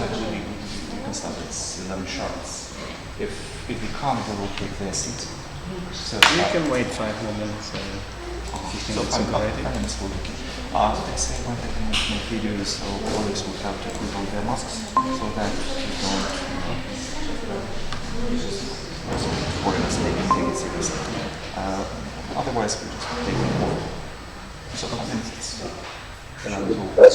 I believe we can start at 11 sharps. If we can't, then we'll take their seat. So You can wait 5 more minutes. If you think so it's 5 already. minutes will be okay. They say when they can make videos, so colleagues will have to put on their masks so that you don't foreigners take it seriously. Otherwise, we just take it more. So 5 minutes. And we'll work.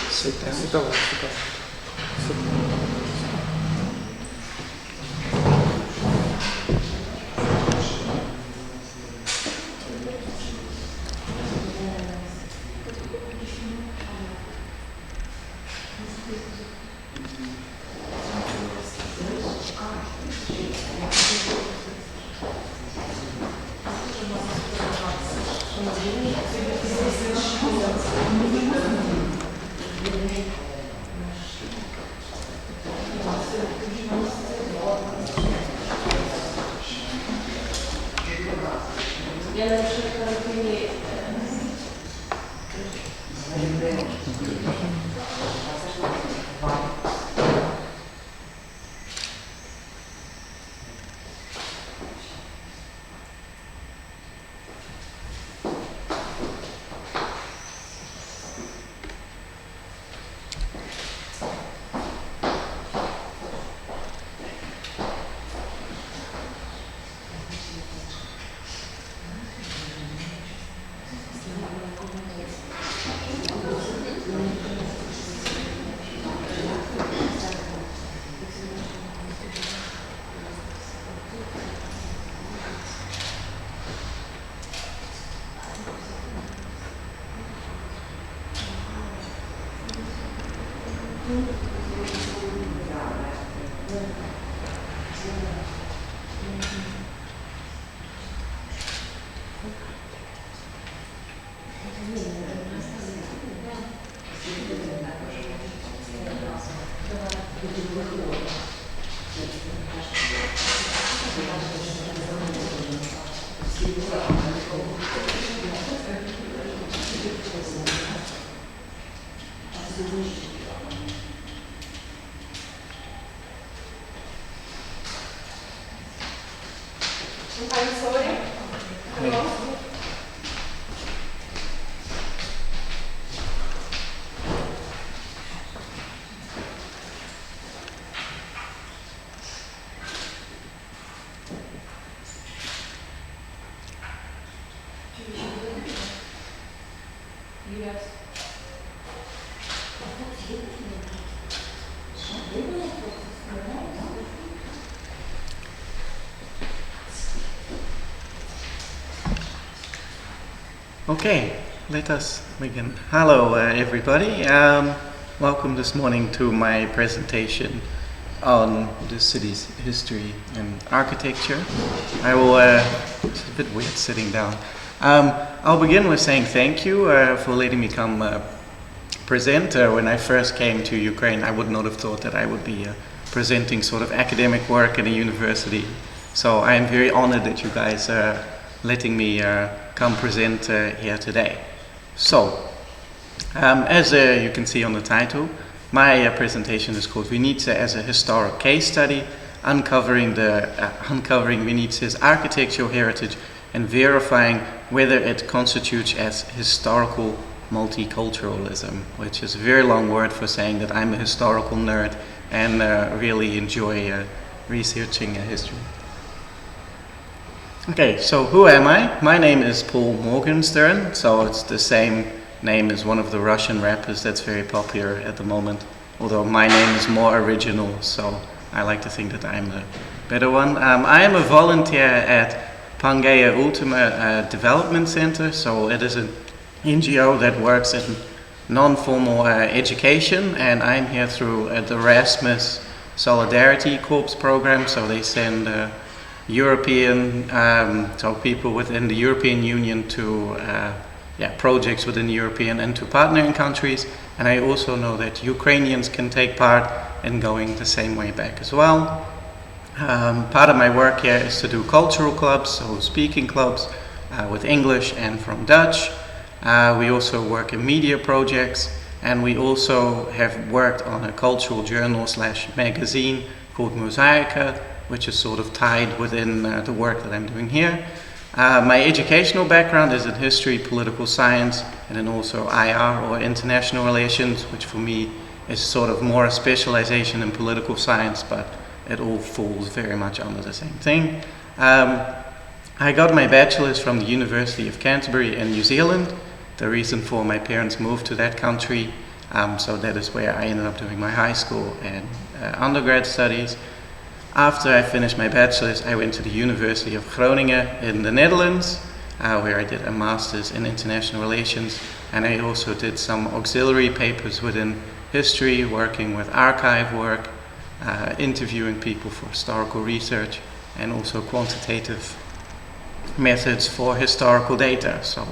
Sit down. I'm sorry. Hello. Yes. Okay, let us begin. Hello everybody, welcome this morning to my presentation on the city's history and architecture. I will, it's a bit weird sitting down. I'll begin with saying thank you for letting me come present. When I first came to Ukraine, I would not have thought that I would be presenting sort of academic work in a university. So I am very honored that you guys are letting me come present here today. So, as you can see on the title, my presentation is called Vinica as a Historic Case Study, uncovering Venetia's architectural heritage and verifying whether it constitutes as historical multiculturalism, which is a very long word for saying that I'm a historical nerd and really enjoy researching history. Okay, so who am I? My name is Paul Morgensstern, so it's the same name as one of the Russian rappers that's very popular at the moment, although my name is more original, so I like to think that I'm the better one. I am a volunteer at Pangea Ультіма Development Center, so it is an NGO that works in non-formal education, and I'm here through the Erasmus Solidarity Corps program, so they send European, so people within the European Union to projects within the European and to partnering countries. And I also know that Ukrainians can take part in going the same way back as well. Part of my work here is to do cultural clubs, so speaking clubs with English and from Dutch. We also work in media projects, and we also have worked on a cultural journal / magazine called Mosaica, which is sort of tied within the work that I'm doing here. My educational background is in history, political science, and then also IR or international relations, which for me is sort of more a specialization in political science, but it all falls very much under the same thing. I got my bachelor's from the University of Canterbury in New Zealand. The reason for my parents moved to that country, so that is where I ended up doing my high school and undergrad studies. After I finished my bachelor's, I went to the University of Groningen in the Netherlands, where I did a master's in international relations, and I also did some auxiliary papers within history, working with archive work, interviewing people for historical research, and also quantitative methods for historical data, so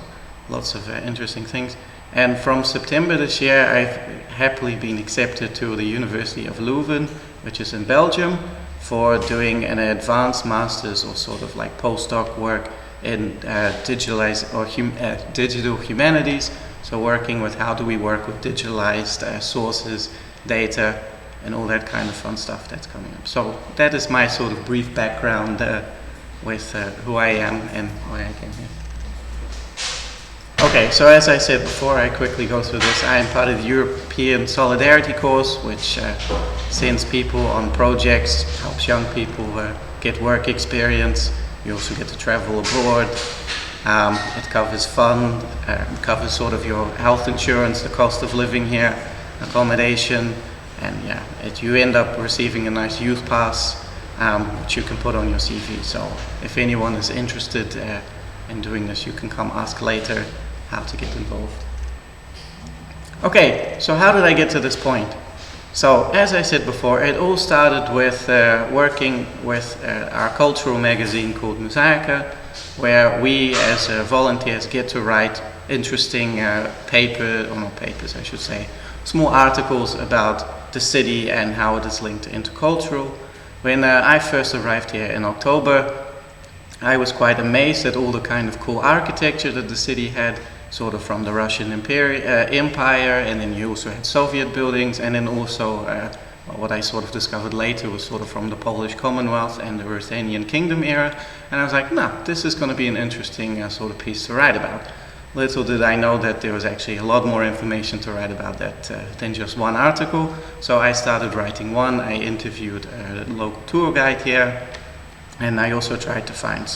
lots of interesting things. And from September this year, I've happily been accepted to the University of Leuven, which is in Belgium, for doing an advanced master's or sort of like postdoc work in digital humanities. So working with how do we work with digitalized sources, data, and all that kind of fun stuff that's coming up. So that is my sort of brief background with who I am and why I came here. Okay, so as I said before, I quickly go through this. I am part of the European Solidarity course, which sends people on projects, helps young people get work experience. You also get to travel abroad. It covers fun, covers sort of your health insurance, the cost of living here, accommodation, and you end up receiving a nice youth pass, which you can put on your CV. So if anyone is interested in doing this, you can come ask later how to get involved. Okay, so how did I get to this point? So as I said before, it all started with working with our cultural magazine called Mosaica, where we as volunteers get to write interesting small articles about the city and how it is linked to intercultural. When I first arrived here in October, I was quite amazed at all the kind of cool architecture that the city had, sort of from the Russian Empire, and then you also had Soviet buildings, and then also what I sort of discovered later was sort of from the Polish Commonwealth and the Ruthenian Kingdom era, and I was like, no, this is going to be an interesting sort of piece to write about. Little did I know that there was actually a lot more information to write about that than just one article, so I started writing one. I interviewed a local tour guide here, and I also tried to find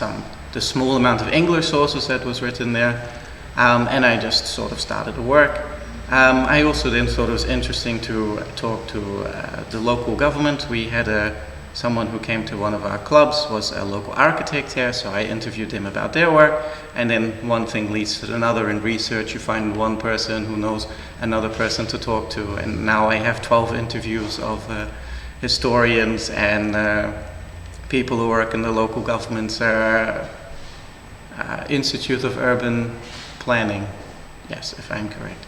the small amount of English sources that was written there. And I just sort of started to work. I also then thought it was interesting to talk to the local government. We had someone who came to one of our clubs, was a local architect here, so I interviewed him about their work. And then one thing leads to another in research. You find one person who knows another person to talk to. And now I have 12 interviews of historians and people who work in the local government's Institute of Urban Planning, yes, if I'm correct.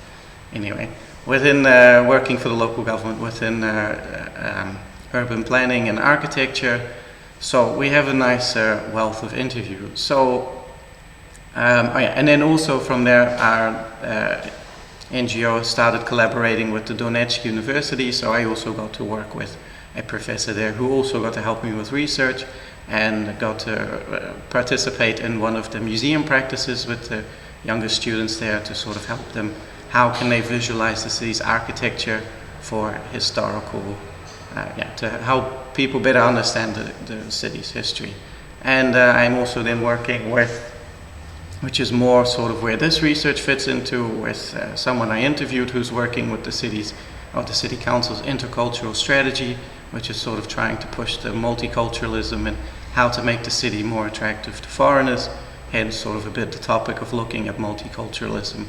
Anyway, within working for the local government within urban planning and architecture, so we have a nice wealth of interviews. So, and then also from there, our NGO started collaborating with the Donetsk University, so I also got to work with a professor there who also got to help me with research and got to participate in one of the museum practices with the younger students there to sort of help them, how can they visualize the city's architecture for historical to help people better understand the city's history. And I'm also then working with, which is more sort of where this research fits into, with someone I interviewed who's working with the City Council's intercultural strategy, which is sort of trying to push the multiculturalism and how to make the city more attractive to foreigners, hence sort of a bit the topic of looking at multiculturalism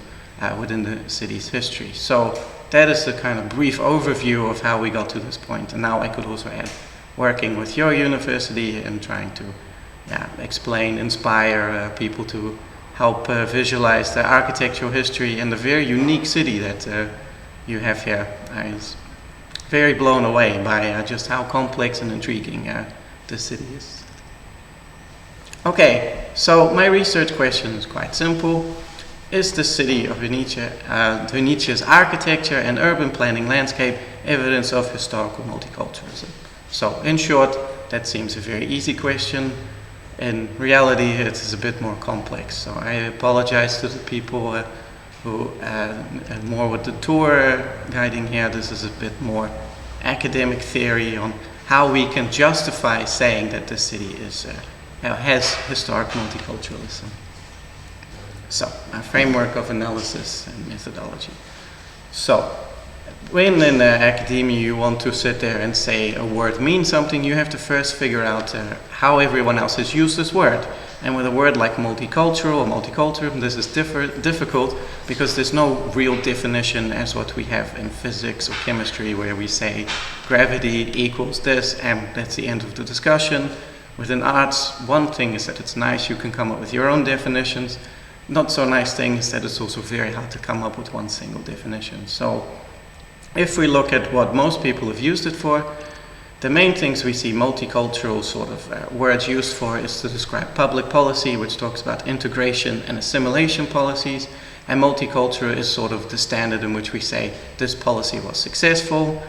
within the city's history. So that is the kind of brief overview of how we got to this point. And now I could also add working with your university and trying to explain, inspire people to help visualize the architectural history and the very unique city that you have here. I was very blown away by just how complex and intriguing the city is. Okay, so my research question is quite simple. Is the city of Venetia's architecture and urban planning landscape evidence of historical multiculturalism? So, in short, that seems a very easy question. In reality, it is a bit more complex. So I apologize to the people who more with the tour guiding here. This is a bit more academic theory on how we can justify saying that the city has historic multiculturalism. So, a framework of analysis and methodology. So, when in academia you want to sit there and say a word means something, you have to first figure out how everyone else has used this word. And with a word like multicultural or multicultural, this is difficult because there's no real definition as what we have in physics or chemistry, where we say gravity equals this and that's the end of the discussion. Within arts, one thing is that it's nice, you can come up with your own definitions. Not so nice thing is that it's also very hard to come up with one single definition. So if we look at what most people have used it for, the main things we see multicultural sort of words used for is to describe public policy, which talks about integration and assimilation policies, and multicultural is sort of the standard in which we say this policy was successful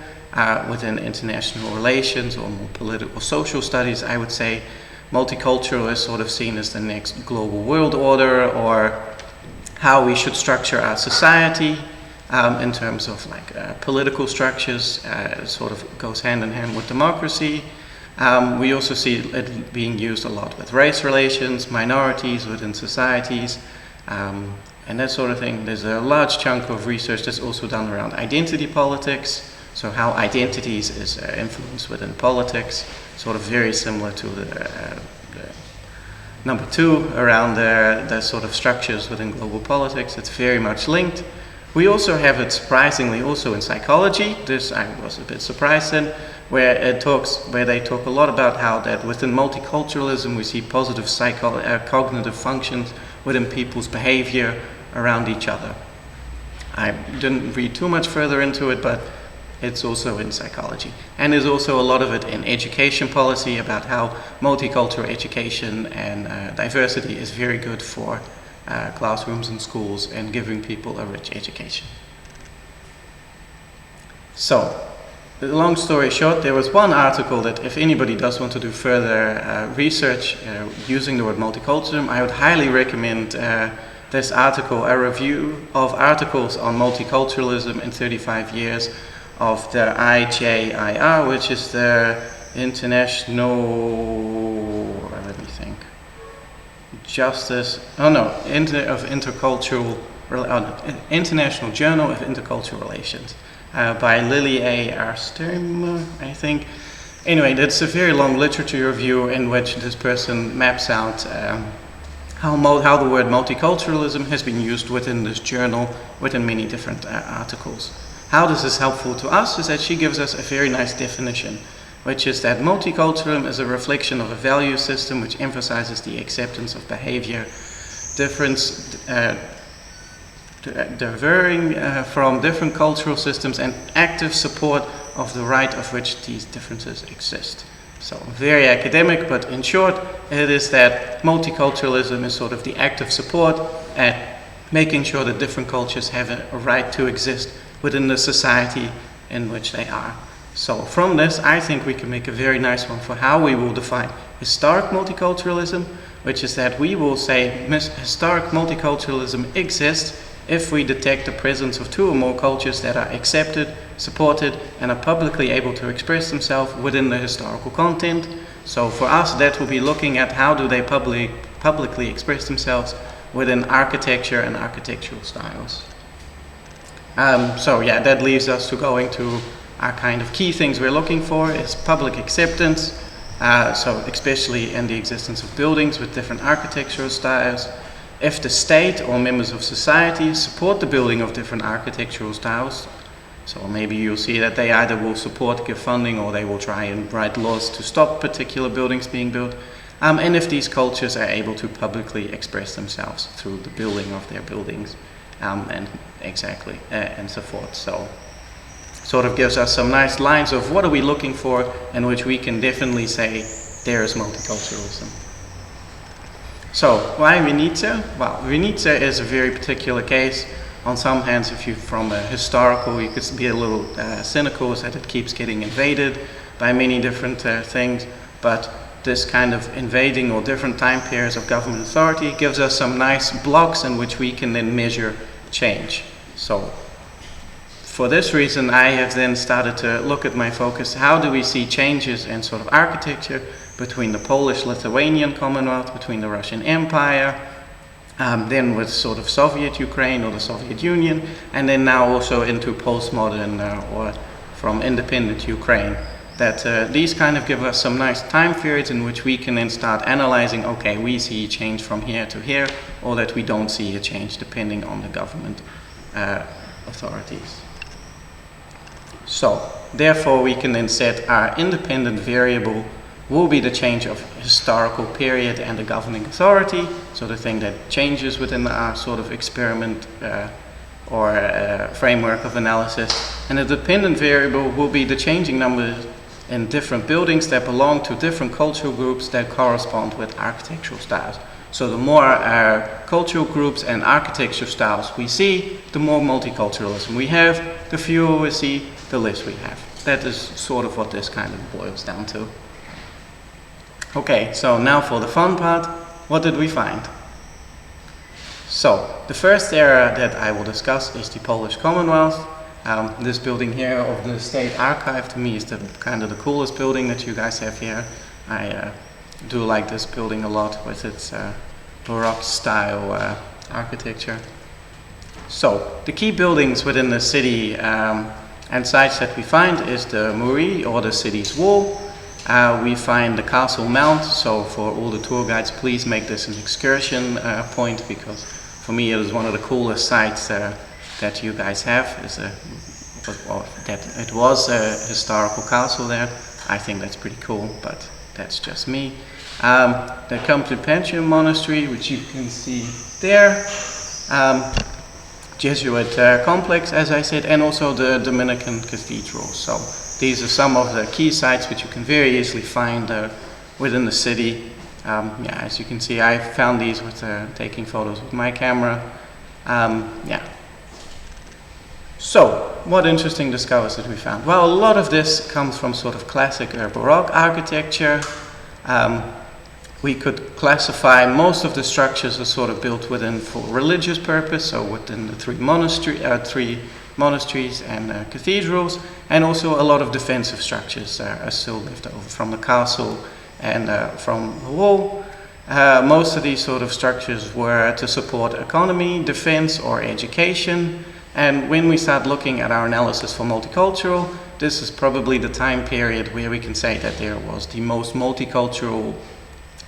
within international relations or more political social studies. I would say multicultural is sort of seen as the next global world order, or how we should structure our society in terms of like political structures. Sort of goes hand in hand with democracy. We also see it being used a lot with race relations, minorities within societies, and that sort of thing. There's a large chunk of research that's also done around identity politics, so how identities is influenced within politics, sort of very similar to the number two around the sort of structures within global politics. It's very much linked. We also have it surprisingly also in psychology. This I was a bit surprised in, where they talk a lot about how that within multiculturalism we see positive cognitive functions within people's behavior around each other. I didn't read too much further into it, but it's also in psychology. And there's also a lot of it in education policy about how multicultural education and diversity is very good for classrooms and schools and giving people a rich education. So, long story short, there was one article that if anybody does want to do further research using the word multiculturalism, I would highly recommend this article, a review of articles on multiculturalism in 35 years of the IJIR, which is the International, International Journal of Intercultural Relations by Lily A. Arstem, I think. Anyway, that's a very long literature review in which this person maps out how the word multiculturalism has been used within this journal, within many different articles. How this is helpful to us is that she gives us a very nice definition, which is that multiculturalism is a reflection of a value system which emphasizes the acceptance of behavior, differing from different cultural systems, and active support of the right of which these differences exist. So very academic, but in short, it is that multiculturalism is sort of the active support at making sure that different cultures have a right to exist within the society in which they are. So from this, I think we can make a very nice one for how we will define historic multiculturalism, which is that we will say historic multiculturalism exists if we detect the presence of two or more cultures that are accepted supported, and are publicly able to express themselves within the historical content. So for us, that will be looking at how do they publicly express themselves within architecture and architectural styles. So yeah, that leaves us to going to our kind of key things we're looking for is public acceptance, so especially in the existence of buildings with different architectural styles. If the state or members of society support the building of different architectural styles, so maybe you'll see that they either will support, give funding, or they will try and write laws to stop particular buildings being built. And if these cultures are able to publicly express themselves through the building of their buildings, and so forth. So sort of gives us some nice lines of what are we looking for, in which we can definitely say there is multiculturalism. So why Vinica? Well, Vinica is a very particular case. On some hands, if you're from a historical, you could be a little cynical that it keeps getting invaded by many different things, but this kind of invading or different time periods of government authority gives us some nice blocks in which we can then measure change. So for this reason, I have then started to look at my focus, how do we see changes in sort of architecture between the Polish-Lithuanian Commonwealth, between the Russian Empire, then with sort of Soviet Ukraine or the Soviet Union, and then now also into postmodern or from independent Ukraine. That these kind of give us some nice time periods in which we can then start analyzing, okay, we see change from here to here, or that we don't see a change depending on the government authorities. So, therefore we can then set our independent variable will be the change of historical period and the governing authority, so the thing that changes within our sort of experiment or framework of analysis. And the dependent variable will be the changing numbers in different buildings that belong to different cultural groups that correspond with architectural styles. So the more cultural groups and architecture styles we see, the more multiculturalism we have, the fewer we see, the less we have. That is sort of what this kind of boils down to. Okay, so now for the fun part, what did we find? So, the first area that I will discuss is the Polish Commonwealth. This building here of the State Archive to me is the kind of the coolest building that you guys have here. I do like this building a lot with its Baroque style architecture. So, the key buildings within the city and sites that we find is the Muri, or the city's wall. We find the Castle Mount, so for all the tour guides, please make this an excursion point, because for me it is one of the coolest sites that you guys have. That it was a historical castle there. I think that's pretty cool, but that's just me. The Complutensian Monastery, which you can see there. Jesuit complex, as I said, and also the Dominican Cathedral. So these are some of the key sites which you can very easily find within the city. As you can see, I found these with taking photos with my camera. So, what interesting discoveries did we find? Well, a lot of this comes from sort of classic Baroque architecture. We could classify most of the structures as sort of built within for religious purpose, so within the three monasteries and cathedrals, and also a lot of defensive structures are still left over from the castle and from the wall. Most of these sort of structures were to support economy, defense, or education. And when we start looking at our analysis for multicultural, this is probably the time period where we can say that there was the most multicultural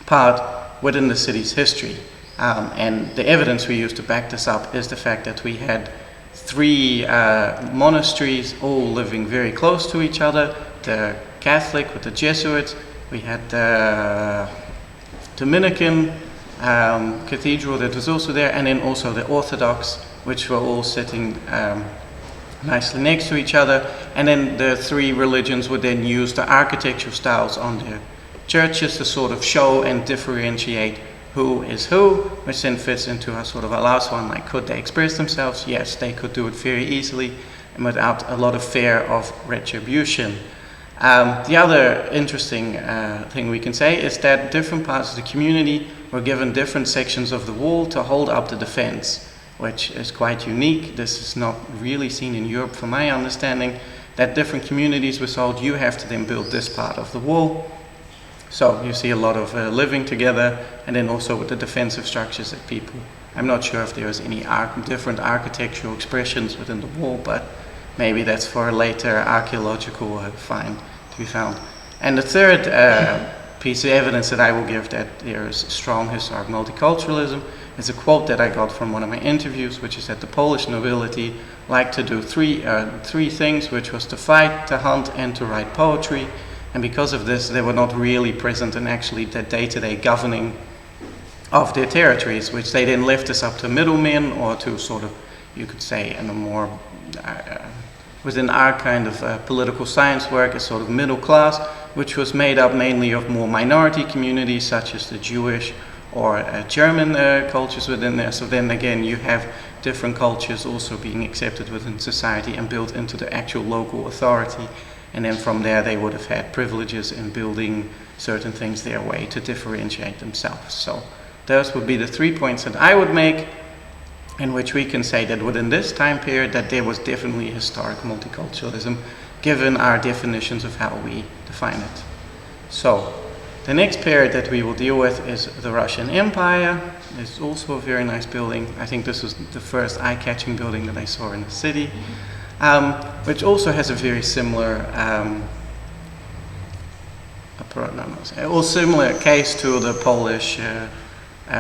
part within the city's history. And the evidence we use to back this up is the fact that we had three monasteries all living very close to each other. The Catholic with the Jesuits, we had the Dominican cathedral that was also there, and then also the Orthodox, which were all sitting nicely next to each other. And then the three religions would then use the architectural styles on their churches to sort of show and differentiate who is who, which then fits into our sort of our last one, like could they express themselves? Yes, they could do it very easily and without a lot of fear of retribution. The other interesting thing we can say is that different parts of the community were given different sections of the wall to hold up the defense. which is quite unique. This is not really seen in Europe from my understanding, that different communities were told you have to then build this part of the wall. So you see a lot of living together, and then also with the defensive structures that people, I'm not sure if there's any different architectural expressions within the wall, but maybe that's for a later archaeological find to be found. And the third piece of evidence that I will give that there is strong historic multiculturalism is a quote that I got from one of my interviews, which is that the Polish nobility liked to do three things, which was to fight, to hunt, and to write poetry. And because of this, they were not really present in actually the day-to-day governing of their territories, which they then left this up to middlemen, or to sort of, you could say, in a more, within our kind of political science work, a sort of middle class, which was made up mainly of more minority communities, such as the Jewish or German cultures within there. So then again, you have different cultures also being accepted within society and built into the actual local authority. And then from there, they would have had privileges in building certain things their way to differentiate themselves. So those would be the 3 points that I would make, in which we can say that within this time period that there was definitely historic multiculturalism, given our definitions of how we define it. So the next period that we will deal with is the Russian Empire. It's also a very nice building. I think this was the first eye-catching building that I saw in the city, which also has a very similar similar case to the Polish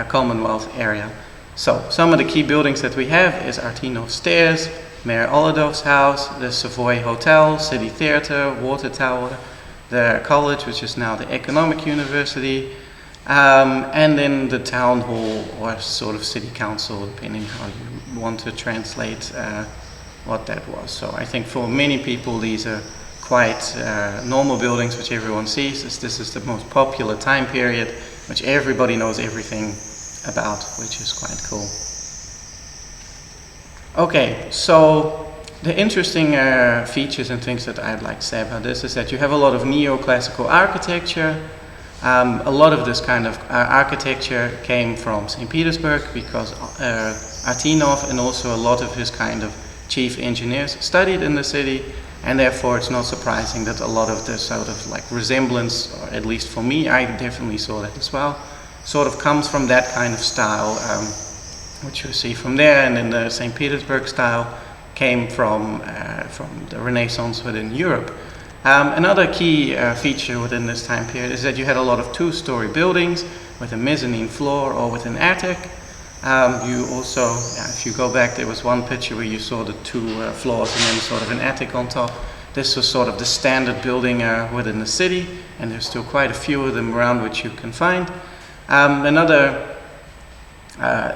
Commonwealth area. So some of the key buildings that we have is Artinov Stairs, Mayor Oladov's house, the Savoy Hotel, City Theatre, Water Tower, the college, which is now the Economic University, and then the town hall, or sort of city council, depending how you want to translate what that was. So I think for many people these are quite normal buildings which everyone sees. This is the most popular time period, which everybody knows everything about, which is quite cool. Okay, so the interesting features and things that I'd like to say about this is that you have a lot of neoclassical architecture. A lot of this kind of architecture came from St. Petersburg, because Artinov and also a lot of his kind of chief engineers studied in the city, and therefore it's not surprising that a lot of this sort of like resemblance, or at least for me, I definitely saw that as well, sort of comes from that kind of style, which you see from there. And then the St. Petersburg style came from the Renaissance within Europe. Another key feature within this time period is that you had a lot of two-story buildings with a mezzanine floor or with an attic. You also, if you go back, there was one picture where you saw the two floors and then sort of an attic on top. This was sort of the standard building within the city, and there's still quite a few of them around which you can find. Another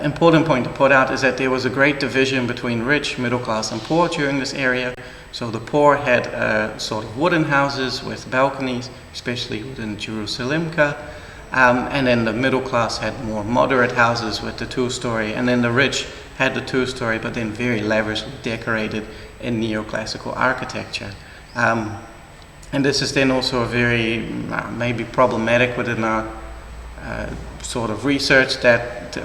important point to put out is that there was a great division between rich, middle class, and poor during this area. So the poor had sort of wooden houses with balconies, especially within Jerusalemka, and then the middle class had more moderate houses with the two-story, and then the rich had the two-story, but then very lavishly decorated in neoclassical architecture. And this is then also a very maybe problematic within our sort of research, that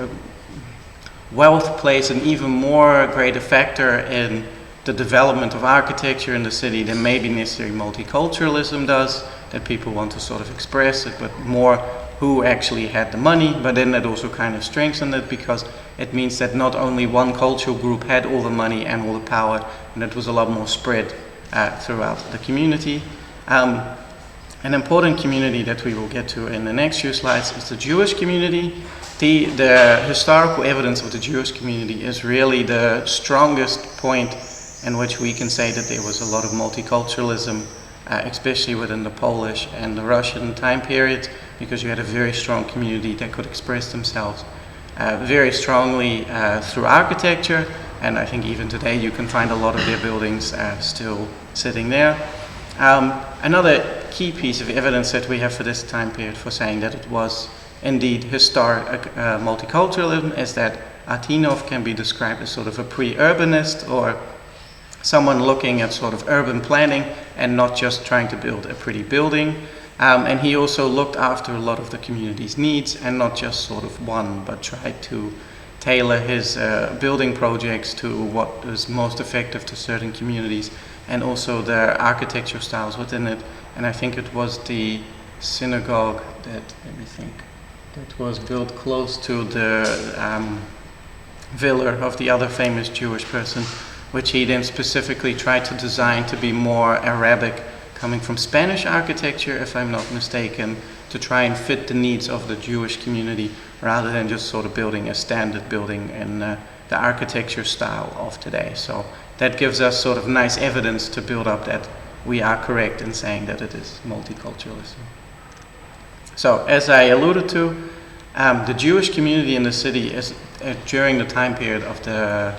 wealth plays an even more greater factor in the development of architecture in the city than maybe necessarily multiculturalism does, that people want to sort of express it, but more who actually had the money. But then that also kind of strengthened it, because it means that not only one cultural group had all the money and all the power, and it was a lot more spread throughout the community. An important community that we will get to in the next few slides is the Jewish community. The historical evidence of the Jewish community is really the strongest point in which we can say that there was a lot of multiculturalism, especially within the Polish and the Russian time periods, because you had a very strong community that could express themselves very strongly through architecture, and I think even today you can find a lot of their buildings still sitting there. Another key piece of evidence that we have for this time period for saying that it was indeed historic multiculturalism is that Artinov can be described as sort of a pre-urbanist, or someone looking at sort of urban planning and not just trying to build a pretty building. And he also looked after a lot of the community's needs, and not just sort of one, but tried to tailor his building projects to what is most effective to certain communities, and also the architecture styles within it. And I think it was the synagogue that, let me think, that was built close to the villa of the other famous Jewish person, which he then specifically tried to design to be more Arabic, coming from Spanish architecture, if I'm not mistaken, to try and fit the needs of the Jewish community, rather than just sort of building a standard building in the architecture style of today. So that gives us sort of nice evidence to build up that we are correct in saying that it is multiculturalism. So, as I alluded to, the Jewish community in the city is during the time period of the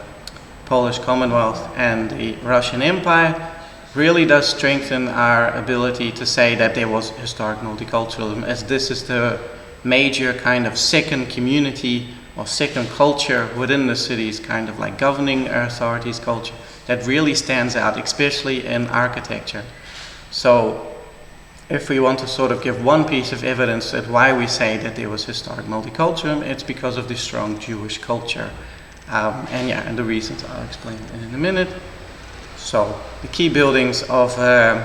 Polish Commonwealth and the Russian Empire really does strengthen our ability to say that there was historic multiculturalism, as this is the major kind of second community or second culture within the city's kind of like governing authorities culture that really stands out, especially in architecture. So if we want to sort of give one piece of evidence that why we say that there was historic multiculturalism, it's because of the strong Jewish culture. And the reasons I'll explain in a minute. So the key buildings of the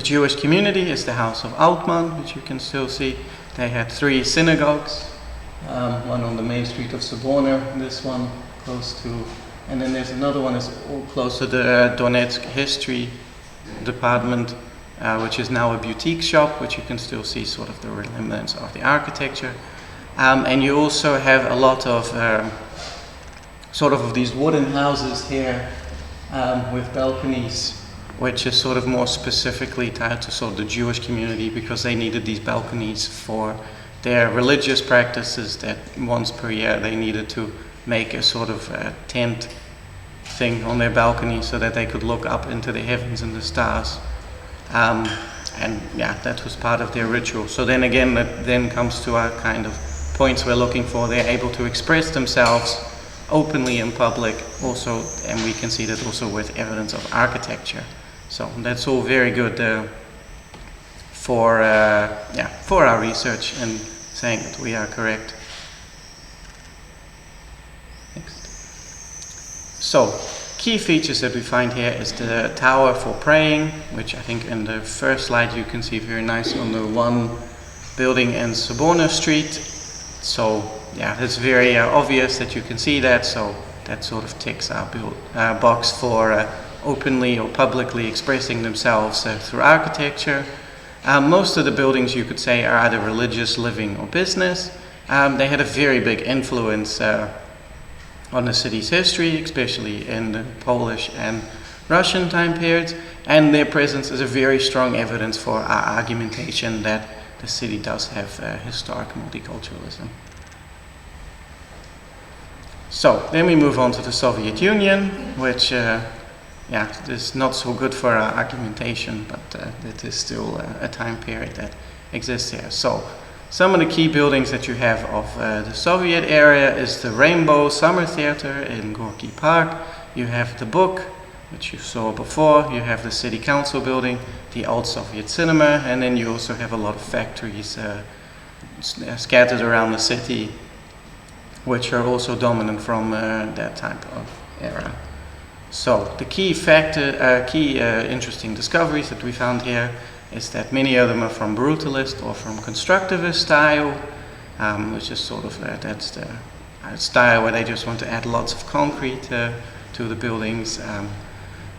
Jewish community is the house of Altman, which you can still see. They had 3 synagogues, one on the main street of Soborna, this one close to, and then there's another one is close to the Donetsk history department, which is now a boutique shop, which you can still see sort of the remnants of the architecture. And you also have a lot of sort of these wooden houses here with balconies, which is sort of more specifically tied to sort of the Jewish community, because they needed these balconies for their religious practices, that once per year they needed to make a sort of tent thing on their balcony so that they could look up into the heavens and the stars. And yeah, that was part of their ritual. So then again, that then comes to our kind of points we're looking for. They're able to express themselves openly in public also, and we can see that also with evidence of architecture. So that's all very good for our research and saying that we are correct. Next. So, key features that we find here is the tower for praying, which I think in the first slide you can see very nice on the one building in Soborna Street. So yeah, it's very obvious that you can see that, so that sort of ticks our box for openly or publicly expressing themselves through architecture. Most of the buildings you could say are either religious, living or business. They had a very big influence on the city's history, especially in the Polish and Russian time periods, and their presence is a very strong evidence for our argumentation that the city does have historic multiculturalism. So then we move on to the Soviet Union, which is not so good for our argumentation, but it is still a time period that exists here. So some of the key buildings that you have of the Soviet area is the Rainbow Summer Theater in Gorky Park. You have the Book, which you saw before. You have the City Council building, the Old Soviet Cinema, and then you also have a lot of factories scattered around the city, which are also dominant from that type of era. So the key interesting discoveries that we found here is that many of them are from brutalist or from constructivist style, which is sort of that's the style where they just want to add lots of concrete to the buildings.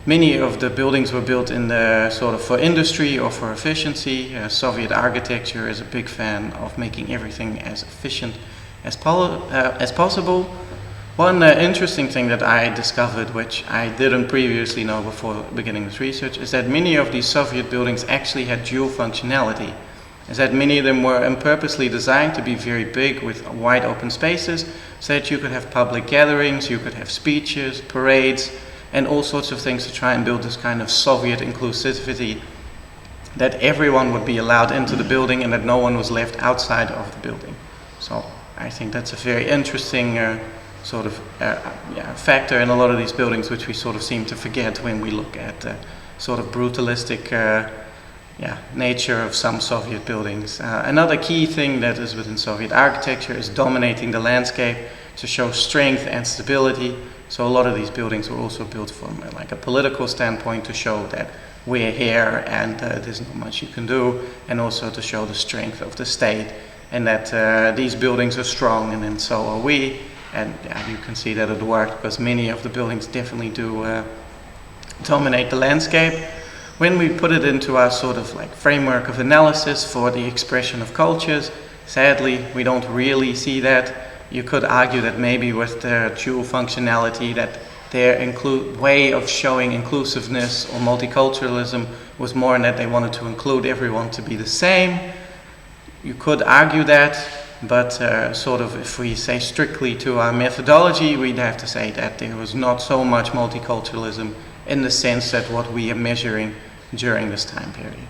Many of the buildings were built in the sort of for industry or for efficiency. Soviet architecture is a big fan of making everything as efficient as possible. One interesting thing that I discovered, which I didn't previously know before beginning this research, is that many of these Soviet buildings actually had dual functionality. Is that many of them were purposely designed to be very big with wide open spaces, so that you could have public gatherings, you could have speeches, parades, and all sorts of things to try and build this kind of Soviet inclusivity, that everyone would be allowed into the building and that no one was left outside of the building. So I think that's a very interesting sort of factor in a lot of these buildings, which we sort of seem to forget when we look at the sort of brutalistic nature of some Soviet buildings. Another key thing that is within Soviet architecture is dominating the landscape. to show strength and stability. So a lot of these buildings were also built from like a political standpoint to show that we're here and there's not much you can do, and also to show the strength of the state and that these buildings are strong and then so are we. And you can see that it worked because many of the buildings definitely do dominate the landscape. When we put it into our sort of like framework of analysis for the expression of cultures, sadly we don't really see that. You could argue that maybe with the dual functionality that their way of showing inclusiveness or multiculturalism was more in that they wanted to include everyone to be the same. You could argue that, but sort of if we say strictly to our methodology, we'd have to say that there was not so much multiculturalism in the sense that what we are measuring during this time period.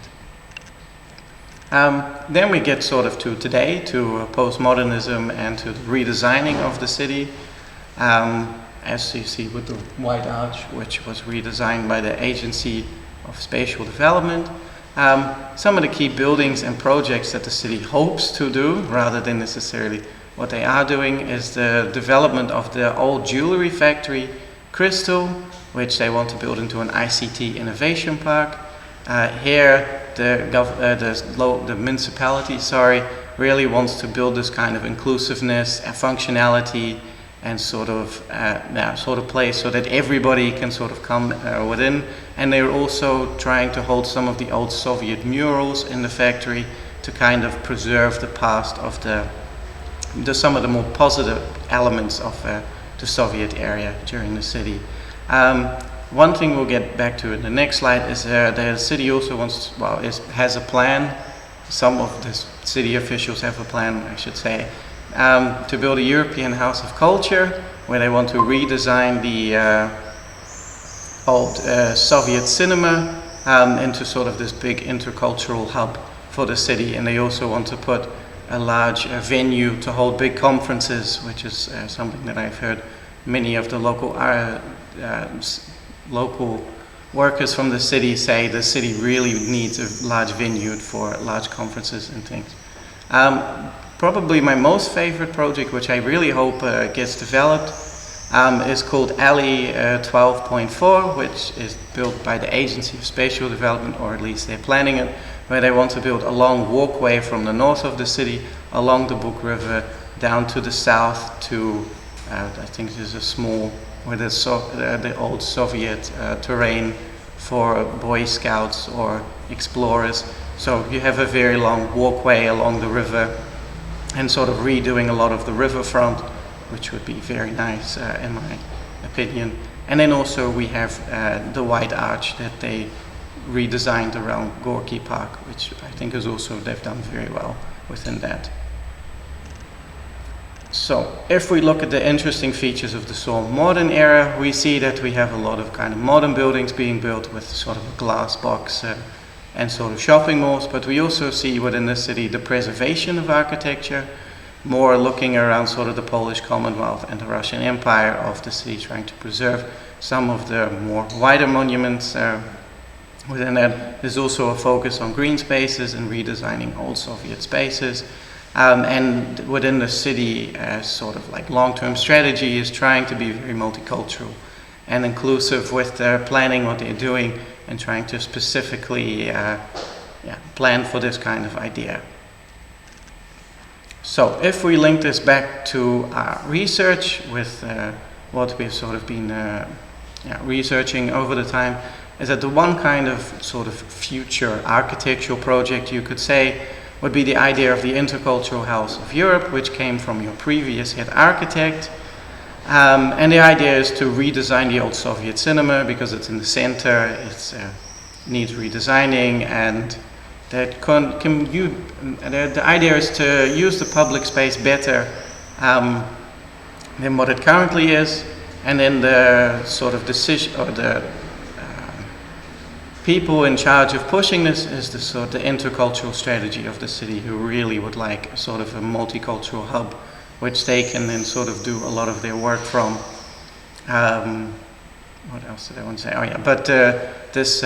Then we get sort of to today, to postmodernism and to the redesigning of the city. As you see with the White Arch, which was redesigned by the Agency of Spatial Development. Some of the key buildings and projects that the city hopes to do, rather than necessarily what they are doing, is the development of the old jewelry factory, Crystal, which they want to build into an ICT innovation park. Here, the municipality, really wants to build this kind of inclusiveness and functionality and sort of place so that everybody can sort of come within. And they're also trying to hold some of the old Soviet murals in the factory to kind of preserve the past of some of the more positive elements of the Soviet area during the city. One thing we'll get back to in the next slide is the city also has a plan. Some of the city officials have a plan, I should say, to build a European House of Culture, where they want to redesign the old Soviet cinema into sort of this big intercultural hub for the city. And they also want to put a large venue to hold big conferences, which is something that I've heard many of the local workers from the city say the city really needs a large venue for large conferences and things. Probably my most favorite project, which I really hope gets developed, is called Alley 12.4, which is built by the Agency of Spatial Development, or at least they're planning it, where they want to build a long walkway from the north of the city along the Bug River down to the south to, I think there's a small, where the old Soviet terrain for Boy Scouts or explorers. So you have a very long walkway along the river and sort of redoing a lot of the riverfront, which would be very nice in my opinion. And then also we have the White Arch that they redesigned around Gorky Park, which I think is also, they've done very well within that. So if we look at the interesting features of the sort of modern era, we see that we have a lot of kind of modern buildings being built with sort of a glass box and sort of shopping malls, but we also see within the city the preservation of architecture, more looking around sort of the Polish Commonwealth and the Russian Empire of the city, trying to preserve some of the more wider monuments within that. There's also a focus on green spaces and redesigning old Soviet spaces. And within the city, sort of like long-term strategy is trying to be very multicultural and inclusive with their planning, what they're doing, and trying to specifically plan for this kind of idea. So if we link this back to our research with what we've sort of been researching over the time, is that the one kind of sort of future architectural project you could say would be the idea of the Intercultural House of Europe, which came from your previous head architect. And the idea is to redesign the old Soviet cinema because it's in the center, it needs redesigning, and that the idea is to use the public space better than what it currently is, and then the sort of decision, or the people in charge of pushing this is the intercultural strategy of the city, who really would like sort of a multicultural hub, which they can then sort of do a lot of their work from. What else did I want to say? Oh yeah, but this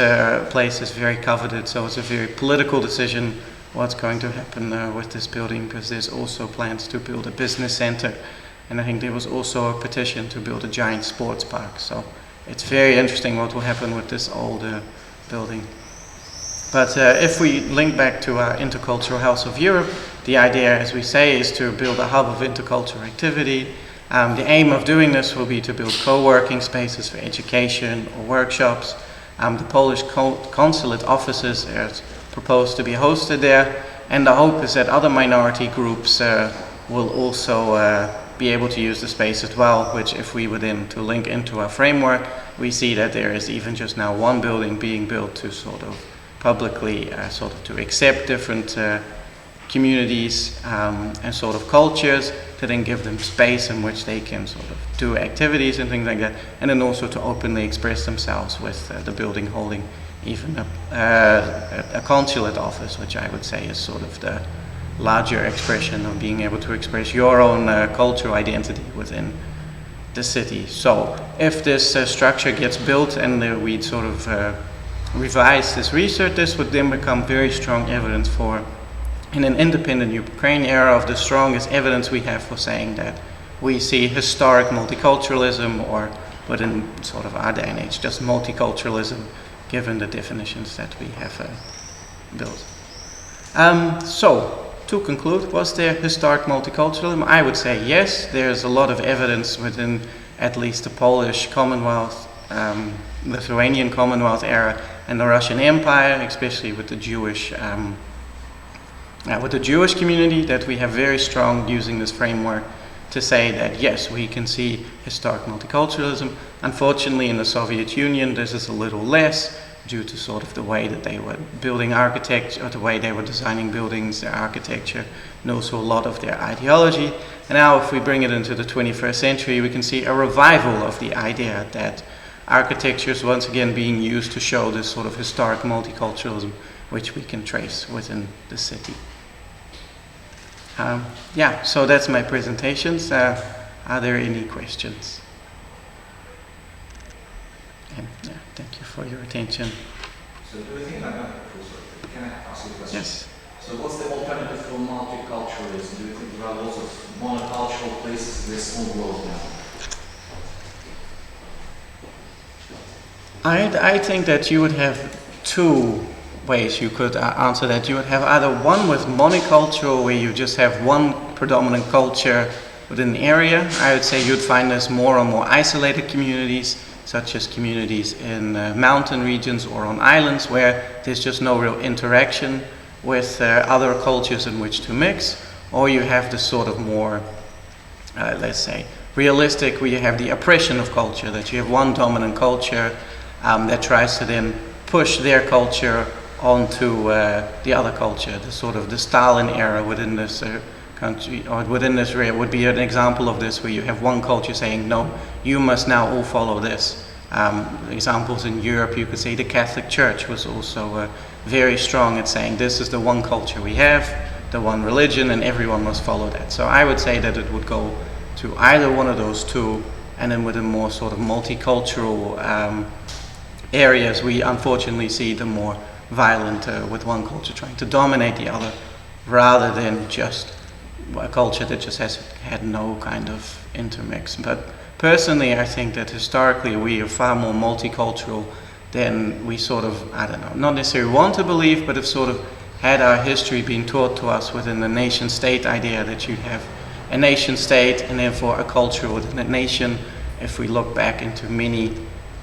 place is very coveted, so it's a very political decision what's going to happen with this building, because there's also plans to build a business center and I think there was also a petition to build a giant sports park. So it's very interesting what will happen with this old building. But if we link back to our Intercultural House of Europe, the idea, as we say, is to build a hub of intercultural activity. The aim of doing this will be to build co-working spaces for education or workshops. The Polish consulate offices are proposed to be hosted there, and the hope is that other minority groups will also be able to use the space as well, which if we were then to link into our framework, we see that there is even just now one building being built to sort of publicly sort of to accept different communities and sort of cultures, to then give them space in which they can sort of do activities and things like that, and then also to openly express themselves with the building holding even a consulate office, which I would say is sort of the larger expression of being able to express your own cultural identity within the city. So if this structure gets built and we sort of revise this research, this would then become very strong evidence for, in an independent Ukraine era, of the strongest evidence we have for saying that we see historic multiculturalism, or within sort of our day and age, just multiculturalism, given the definitions that we have built. So, to conclude, was there historic multiculturalism? I would say yes. There's a lot of evidence within at least the Polish Commonwealth, Lithuanian Commonwealth era, and the Russian Empire, especially with the Jewish community, that we have very strong, using this framework, to say that yes, we can see historic multiculturalism. Unfortunately, in the Soviet Union, this is a little less, due to sort of the way that they were building architecture, or the way they were designing buildings, their architecture, and also a lot of their ideology. And now if we bring it into the 21st century, we can see a revival of the idea that architecture is once again being used to show this sort of historic multiculturalism, which we can trace within the city. Yeah, so that's my presentations. Are there any questions? And, yeah, thank you for your attention. So do you think, can I ask you a question? Yes. So what's the alternative for multiculturalism? Do you think there are lots of monocultural places in this small world now? I think that you would have two ways you could answer that. You would have either one with monocultural, where you just have one predominant culture within the area. I would say you'd find this more and more isolated communities, such as communities in mountain regions or on islands, where there's just no real interaction with other cultures in which to mix. Or you have this sort of more, let's say, realistic, where you have the oppression of culture, that you have one dominant culture that tries to then push their culture onto the other culture. The sort of the Stalin era within this country, or within this area, would be an example of this, where you have one culture saying, no, you must now all follow this. Examples in Europe, you could say the Catholic Church was also very strong at saying, this is the one culture we have, the one religion, and everyone must follow that. So I would say that it would go to either one of those two, and then with a more sort of multicultural areas, we unfortunately see the more violent with one culture trying to dominate the other, rather than just a culture that just has had no kind of intermix. But personally, I think that historically we are far more multicultural than we sort of, I don't know, not necessarily want to believe, but have sort of had our history being taught to us within the nation-state idea, that you have a nation-state and therefore a culture within a nation. If we look back into many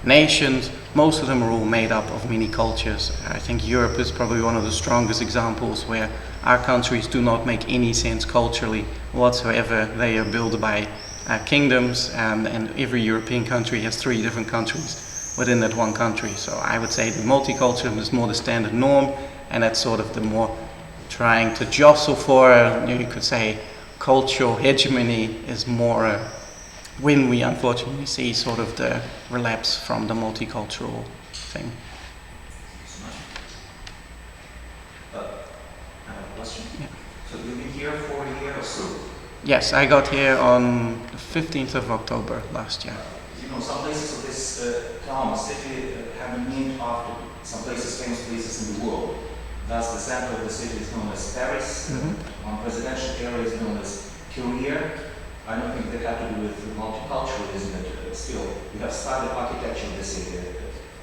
nations, most of them are all made up of many cultures. I think Europe is probably one of the strongest examples where our countries do not make any sense culturally whatsoever. They are built by kingdoms, and every European country has 3 different countries within that one country. So I would say the multiculturalism is more the standard norm, and that's sort of the more trying to jostle for, you could say, cultural hegemony is more when we unfortunately see sort of the relapse from the multicultural thing. I have a question. Yeah. So you've been here for a year or so? Yes, I got here on the 15th of October last year. You know, some places of this town, city, have been named after some places, famous places in the world. Thus, the center of the city is known as Paris. Mm-hmm. One presidential area is known as Korea. I don't think they have to do with multiculturalism, but still, we have studied architecture of the city.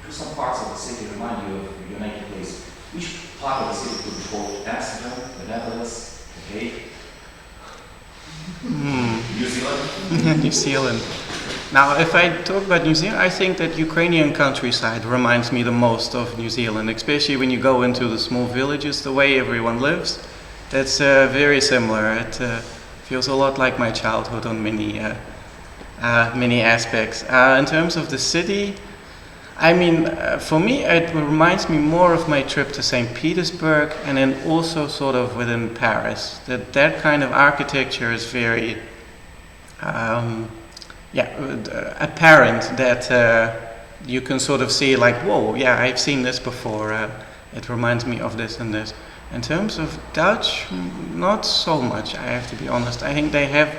Do some parts of the city remind you of your native place? Which part of the city could be called Amsterdam, the Netherlands, the Hague, New Zealand? New Zealand. Now, if I talk about New Zealand, I think that Ukrainian countryside reminds me the most of New Zealand, especially when you go into the small villages, the way everyone lives. That's very similar. It feels a lot like my childhood on many aspects. In terms of the city, I mean, for me, it reminds me more of my trip to St. Petersburg, and then also sort of within Paris. That kind of architecture is very apparent, that you can sort of see like, whoa, yeah, I've seen this before. It reminds me of this and this. In terms of Dutch, not so much, I have to be honest. I think they have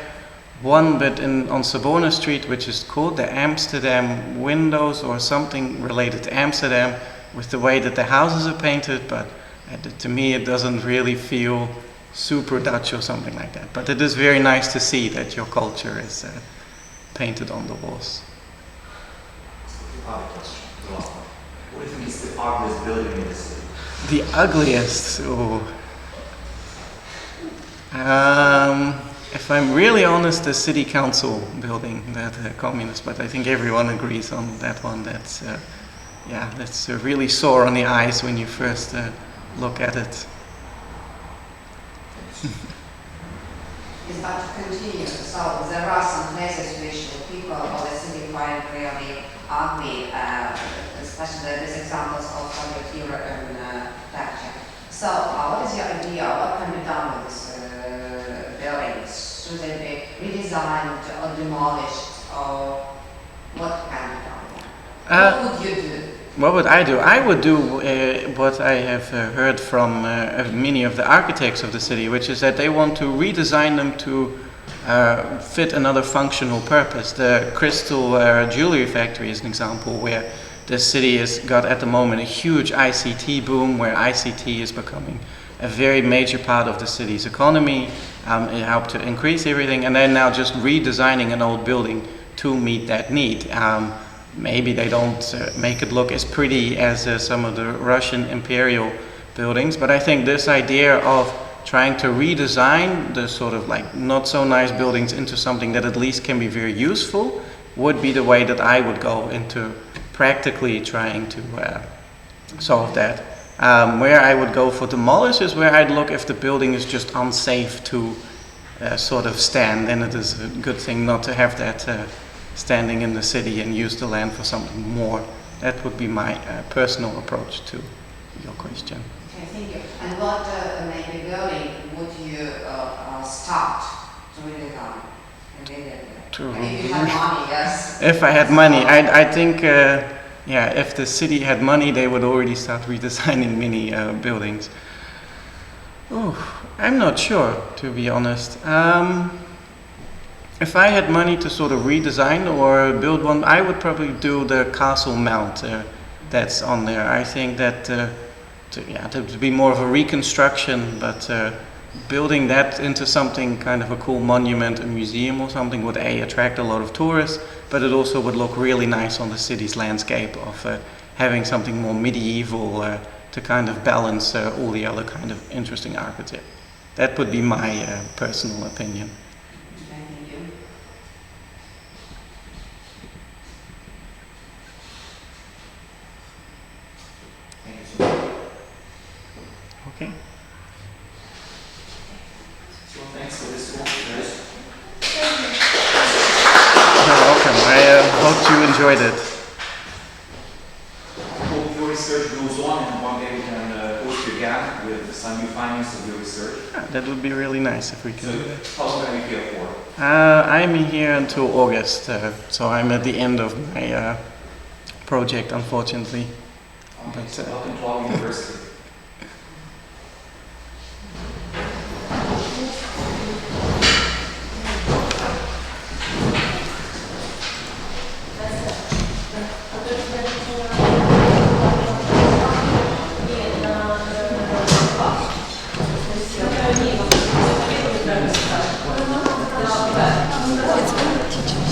one bit on Sabona Street, which is called the Amsterdam windows or something related to Amsterdam, with the way that the houses are painted, but to me it doesn't really feel super Dutch or something like that. But it is very nice to see that your culture is painted on the walls. Other question, the last one. What do you think is the ugliest building in the city? The ugliest, if I'm really honest, the city council building, that communist, but I think everyone agrees on that one. That's really sore on the eyes when you first look at it. Is about to continue. So there are some places which people of the city find really ugly, especially these examples of Soviet European architecture. So what is your idea? What can be done with these buildings? Should they be redesigned or demolished, or what can be done? What would you do? What would I do? I would do what I have heard from many of the architects of the city, which is that they want to redesign them to fit another functional purpose. The Crystal Jewelry Factory is an example where the city has got at the moment a huge ICT boom, where ICT is becoming a very major part of the city's economy. It helped to increase everything, and they're now just redesigning an old building to meet that need. Maybe they don't make it look as pretty as some of the Russian imperial buildings, but I think this idea of trying to redesign the sort of like not so nice buildings into something that at least can be very useful would be the way that I would go into practically trying to solve that. Where I would go for demolish is where I'd look if the building is just unsafe to sort of stand, then it is a good thing not to have that standing in the city and use the land for something more. That would be my personal approach to your question. Okay, thank you. And what maybe building would you start to redesign immediately? And if you had money, yes. If I had money, I think, if the city had money, they would already start redesigning many buildings. I'm not sure, to be honest. If I had money to sort of redesign or build one, I would probably do the Castle Mount that's on there. I think that to be more of a reconstruction, but building that into something kind of a cool monument, a museum or something would attract a lot of tourists, but it also would look really nice on the city's landscape of having something more medieval to kind of balance all the other kind of interesting architecture. That would be my personal opinion. Okay. So thanks for this talk, guys. You're welcome. I hope you enjoyed it. I hope your research goes on, and one day we can host you again with some new findings of your research. That would be really nice if we So could do that. how long are you here for? I'm here until August, so I'm at the end of my project, unfortunately. Okay, so welcome to our university. It's teachers.